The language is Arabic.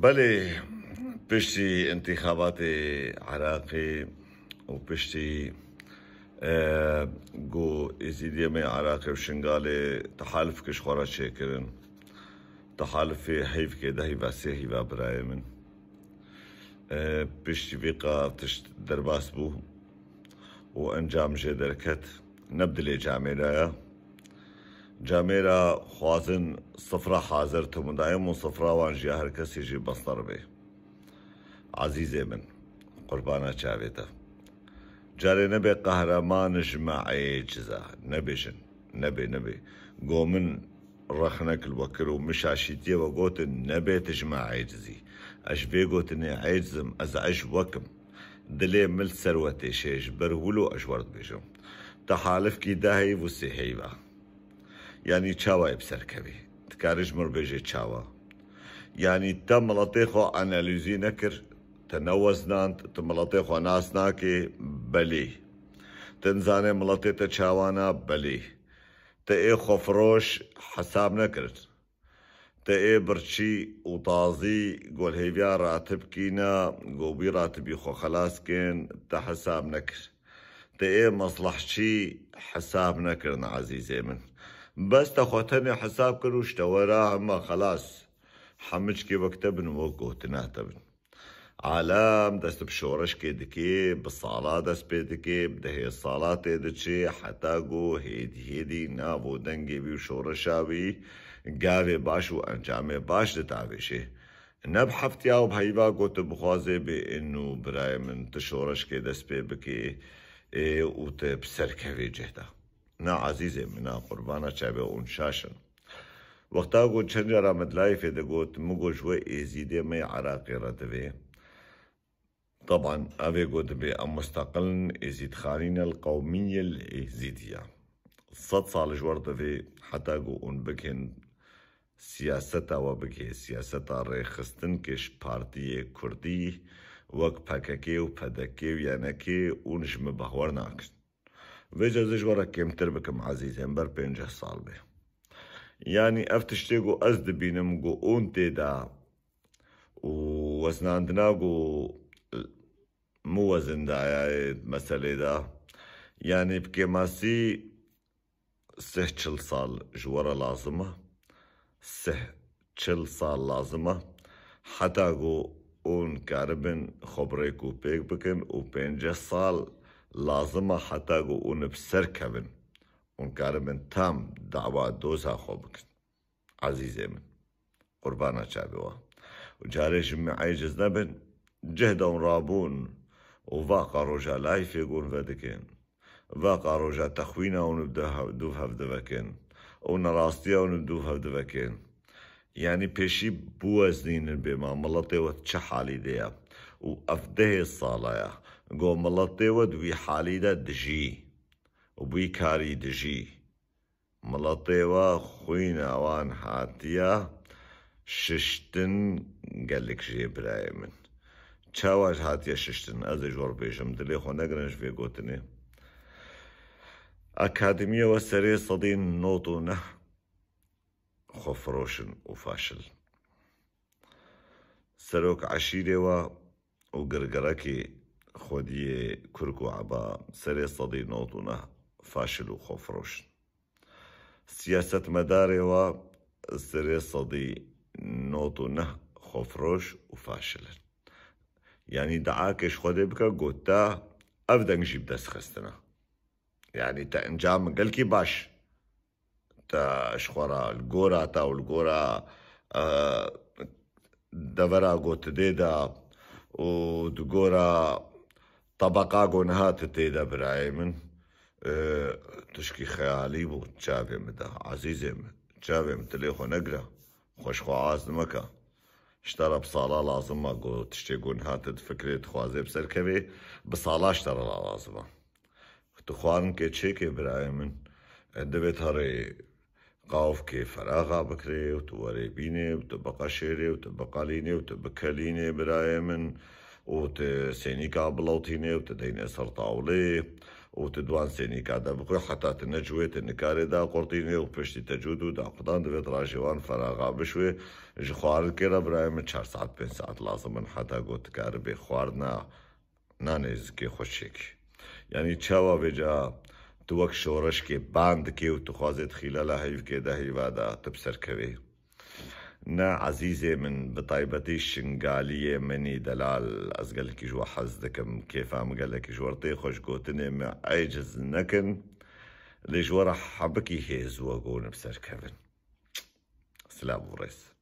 بله پشتی انتخابات عراقی و پشتی گو ازیدی می عراقی و شنگال تحالف کش خورا شکرن تحالف حیف که دهی واسه هیوا برای من پشتی ویقا تشت درباس بو و انجام جه درکت نبدلی جامعه جامعه خوازن صفرة حاضر تمدايم وصفرة وانجي هر کس يجي بصر به عزيزي من قربانا شاويتا جاري نبي قهرمان جماعي جزا نبي قومن رخنك الوكر ومشاشيتي وقوت نبي تجمع عجزي اش بي قوت اني عجزم ازعج وكم دلي مل سروتي شيش برولو اجورد بيجم تحالف كي داهي وسيحيبا يعني چاوا بسر كبي تكارج مر بيجي چاوا يعني تم لطيخو اناليزي نكر تنوزنان تملطيخو ناس ناكي بلي تنزاني ملطيتا چاوانا بلي تاي خفروش حساب نكرت تاي برشي وطازي قول هيفيا راتب كينا قوبي راتبي خو خلاص كين تحساب نكر تاي مصلحشي حساب نكرنا عزيزي من بس تخوتني حساب كروش تورا اما خلاص حمج كي وكتبن وقوتنا تبن عالم دست بشورش كي دكي بالصلاة دست بيدكي بدهي الصلاة تيدكي حتى قو هيدي نابو دنجي بي وشورشاوي قاوي باش وانجامي باش دتعبيشي نبحفتيا وبهيبا قوت بخوازي بانو براي من تشورش كي دست بيبكي وتبسر كوي جهدا نا عزيزي منا قربانا شابه ونشاشن وقتا قو چند جرا مدلاي في دقوت مقو شوي ازيدي مي عراقي ردوي طبعا ابي قوت بي مستقل ازيد خانين القومية الازيدية صد صال جورد في حتى قو ان بكين سياستا وبكي سياستا ريخستن كش بارتي كردي وك باكاكي وباداكي وياناكي ونجم بهورناكس ويجا زجورا كيمتر بكم عزيزي مبر 50 سال به يعني افتشتيقو ازد بينمقو اون تيدا ووزناندناقو موزن دا يعني مسألة دا يعني بكيماسي 6 صال جورا لازمة 6 صال لازمة حتى قو اون كاربن خبريكو بيك بكن و 5 صال لازمة حتى قو اون بسر كبن اون كاربن تام دعوة دوزا خوبك عزيزي من قربانا شابوا وجاري جمعي جزنبن جهدون رابون وواقع رجا لايف يقول فدكين واقع رجا تخوينا ونبدوها دوفها بدفكين ونراستيا ونبدوها بدفكين يعني بيشي بوزنين بما ملطي وتشحالي ديا وافده الصالايا قو ملطي ودوي حالي دا دجي وبي كاري دجي ملطيوة خوينا وان حاتيا ششتن قالك جي براي من چاواج هاتيا ششتن ازي جور بيجم دلي خو نقرنش في قوتني أكاديمية وسري صدين نوطونه خفروشن وفاشل سروك عشيري وقرقركي خودي كركو عبا سري صدين نوطونه فاشل وخفروشن سياسة مداري سري صدي نوطونه خفروش وفاشل يعني دعاكش خودي بكا قوتا أفدن جيب دس خستنا يعني تا انجام قلكي باش تا اشخورا القورا تا والقورا دورا قوت ديدا ودقورا طبقا قونهات تيدا براي من تشكي خيالي وتشافي مدا عزيزي تشافي متليخو نقرا خوش خو عاز مكا اشترى بصالة لازمة قو تشتيقون هاتد فكرة خوازي بسركبي بصالة اشترى لازمة تخوان كي تشيكي براي من دبت هاري قاوف كي فراغا بكري وتوري بيني وتبقى شيري وتبقى ليني وتبقى ليني براي من وتسيني قابلوتيني وتديني سرطاولي وتدوان سيني كادا بخوي حتى تنجويت النكاري دا قرطيني وبشتي تجودو دا قدان دويت راجوان فراغا بشوي جخوار كيرا برايم 4 ساعات 5 ساعات لازم من حتى قوت كاربي خوارنا نانيز كي خوشيك يعني تشاوا بجا توك شورش كي باند كي وتخوازت خلالها هيف كي دا هيفادا تبسر كوي نا عزيزي من بطيبتي الشنغالية مني دلال أزقل كي جوا حزدكم كيف عم قالك جورتي خوش قوتني ما عيجز نكن لي جورا حبكي هيز وقون بسر كفن سلام وريس